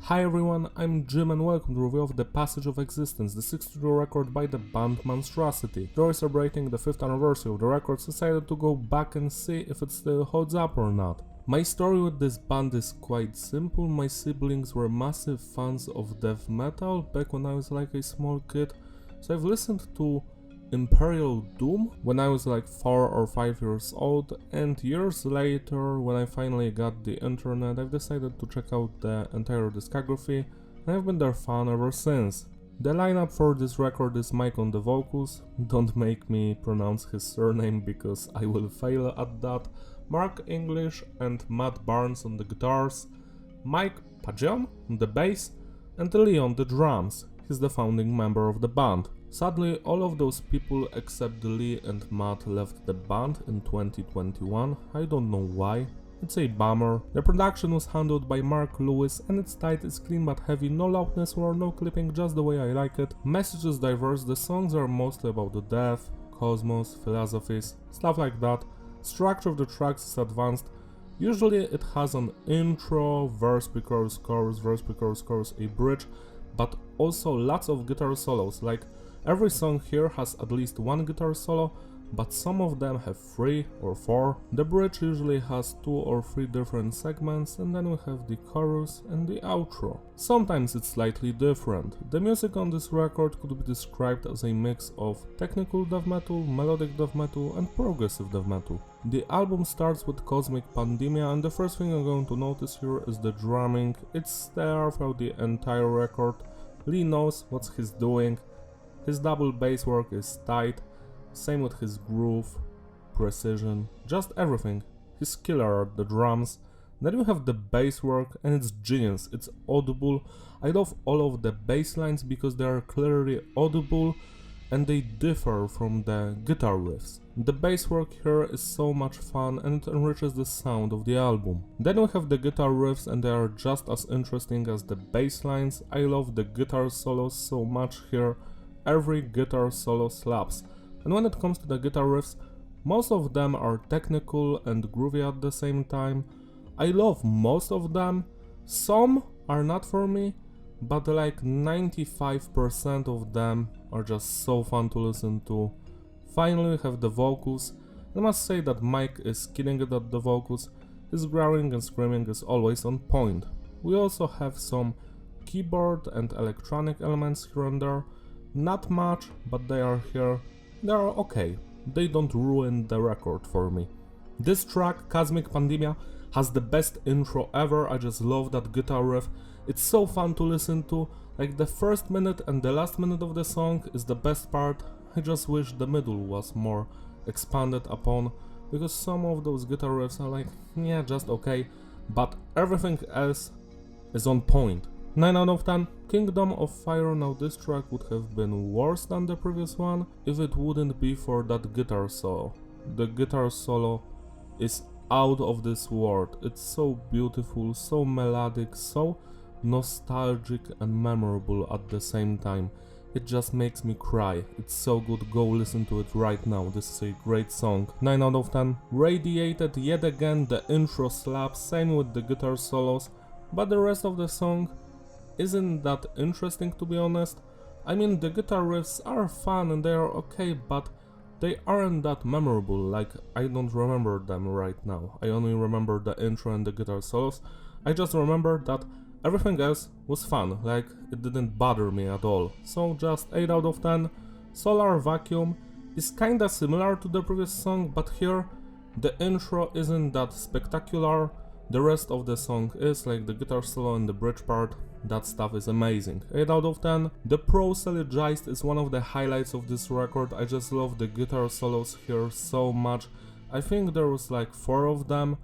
Hi everyone, I'm Jim and welcome to review of The Passage of Existence, the 6th studio record by the band Monstrosity. Though celebrating the 5th anniversary of the record, decided to go back and see if it still holds up or not. My story with this band is quite simple. My siblings were massive fans of death metal back when I was like a small kid, so I've listened to Imperial Doom when I was like 4 or 5 years old, and years later, when I finally got the internet, I've decided to check out the entire discography, and I've been their fan ever since. The lineup for this record is Mike on the vocals, don't make me pronounce his surname because I will fail at that, Mark English and Matt Barnes on the guitars, Mike Pagion on the bass, and Lee on the drums. He's the founding member of the band. Sadly, all of those people except Lee and Matt left the band in 2021, I don't know why. It's a bummer. The production was handled by Mark Lewis and it's tight, it's clean but heavy, no loudness or no clipping, just the way I like it. Message is diverse, the songs are mostly about the death, cosmos, philosophies, stuff like that. Structure of the tracks is advanced. Usually it has an intro, verse, pre-chorus, chorus, verse, pre-chorus, chorus, a bridge, but also lots of guitar solos, like every song here has at least one guitar solo, but some of them have 3 or 4. The bridge usually has 2 or 3 different segments, and then we have the chorus and the outro. Sometimes it's slightly different. The music on this record could be described as a mix of technical death metal, melodic death metal and progressive death metal. The album starts with Cosmic Pandemia, and the first thing I'm going to notice here is the drumming. It's there throughout the entire record. Lee knows what he's doing. His double bass work is tight, same with his groove, precision, just everything. He's killer at the drums. Then you have the bass work and it's genius, it's audible. I love all of the bass lines because they are clearly audible and they differ from the guitar riffs. The bass work here is so much fun and it enriches the sound of the album. Then we have the guitar riffs and they are just as interesting as the bass lines. I love the guitar solos so much here. Every guitar solo slaps, and when it comes to the guitar riffs, most of them are technical and groovy at the same time. I love most of them, some are not for me, but like 95% of them are just so fun to listen to. Finally we have the vocals. I must say that Mike is killing it at the vocals, his growling and screaming is always on point. We also have some keyboard and electronic elements here and there. Not much, but they are here. They are okay. They don't ruin the record for me. This track, Cosmic Pandemia, has the best intro ever. I just love that guitar riff. It's so fun to listen to. Like the first minute and the last minute of the song is the best part. I just wish the middle was more expanded upon, because some of those guitar riffs are like, yeah, just okay, but everything else is on point. 9 out of 10. Kingdom of Fire. Now this track would have been worse than the previous one if it wouldn't be for that guitar solo. The guitar solo is out of this world. It's so beautiful, so melodic, so nostalgic and memorable at the same time. It just makes me cry. It's so good, go listen to it right now. This is a great song. 9 out of 10. Radiated. Yet again the intro slaps, same with the guitar solos, but the rest of the song isn't that interesting, to be honest. I mean, the guitar riffs are fun and they are okay, but they aren't that memorable. Like, I don't remember them right now. I only remember the intro and the guitar solos. I just remember that everything else was fun, like it didn't bother me at all. So just 8 out of 10. Solar Vacuum is kinda similar to the previous song, but here the intro isn't that spectacular. The rest of the song is, like the guitar solo and the bridge part, that stuff is amazing. 8 out of 10. The Pro-Celligized is one of the highlights of this record. I just love the guitar solos here so much. I think there was like 4 of them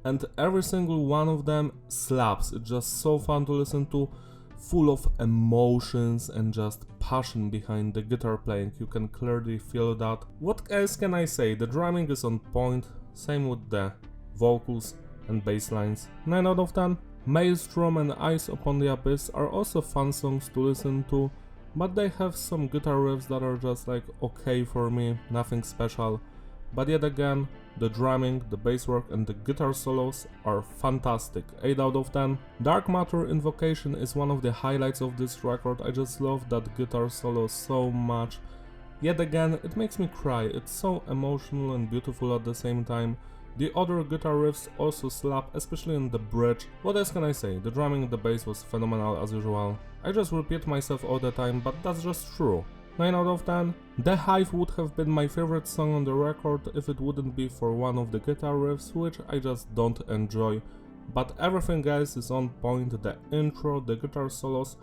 and every single one of them slaps. It's just so fun to listen to, full of emotions and just passion behind the guitar playing. You can clearly feel that. What else can I say? The drumming is on point, same with the vocals and bass lines. 9 out of 10. Maelstrom and Eyes Upon the Abyss are also fun songs to listen to, but they have some guitar riffs that are just like okay for me, nothing special. but yet again, the drumming, the bass work and the guitar solos are fantastic, 8 out of 10. Dark Matter Invocation is one of the highlights of this record, I just love that guitar solo so much. Yet again, it makes me cry, it's so emotional and beautiful at the same time. The other guitar riffs also slap, especially in the bridge. What else can I say, the drumming and the bass was phenomenal as usual. I just repeat myself all the time, but that's just true. 9 out of 10. The Hive would have been my favorite song on the record if it wouldn't be for one of the guitar riffs, which I just don't enjoy. But everything else is on point, the intro, the guitar solos,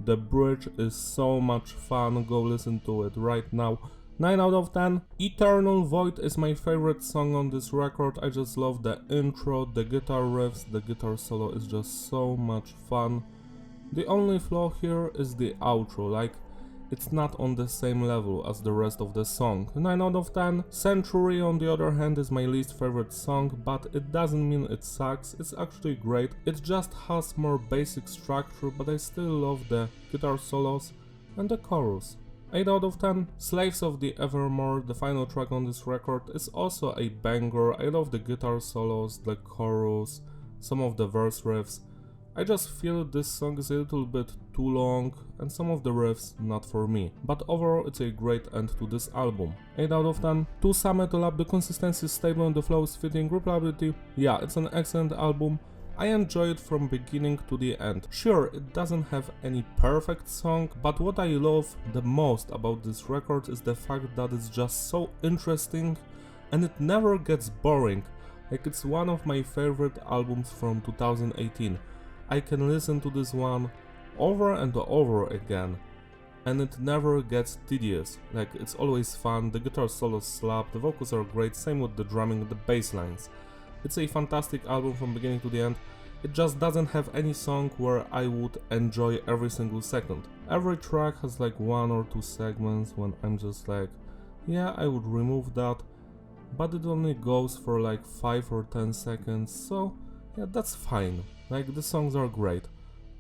the bridge is so much fun, go listen to it right now. 9 out of 10. Eternal Void is my favorite song on this record, I just love the intro, the guitar riffs, the guitar solo is just so much fun. The only flaw here is the outro, like, it's not on the same level as the rest of the song. 9 out of 10. Century on the other hand is my least favorite song, but it doesn't mean it sucks, it's actually great. It just has more basic structure, but I still love the guitar solos and the chorus. 8 out of 10. Slaves of the Evermore, the final track on this record, is also a banger. I love the guitar solos, the chorus, some of the verse riffs. I just feel this song is a little bit too long and some of the riffs not for me, but overall it's a great end to this album. 8 out of 10. To sum it all up, the consistency is stable and the flow is fitting, replayability, yeah, it's an excellent album. I enjoy it from beginning to the end. Sure, it doesn't have any perfect song, but what I love the most about this record is the fact that it's just so interesting and it never gets boring. Like, it's one of my favorite albums from 2018. I can listen to this one over and over again and it never gets tedious. Like, it's always fun, the guitar solos slap, the vocals are great, same with the drumming and the bass lines. It's a fantastic album from beginning to the end. It just doesn't have any song where I would enjoy every single second. Every track has like 1 or 2 segments when I'm just like, yeah, I would remove that, but it only goes for like 5 or 10 seconds, so yeah, that's fine. Like, the songs are great.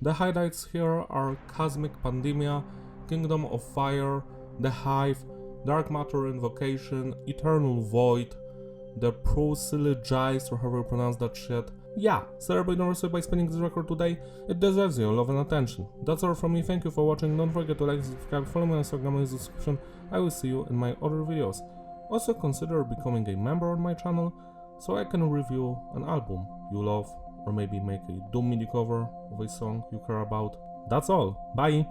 The highlights here are Cosmic Pandemia, Kingdom of Fire, The Hive, Dark Matter Invocation, Eternal Void, the Prosylogized, or however you pronounce that shit. Yeah, celebrate anniversary by spinning this record today, it deserves your love and attention. That's all from me, thank you for watching, don't forget to like, subscribe, follow me on Instagram in the description, I will see you in my other videos. Also consider becoming a member on my channel, so I can review an album you love, or maybe make a Doom MIDI cover of a song you care about. That's all, bye!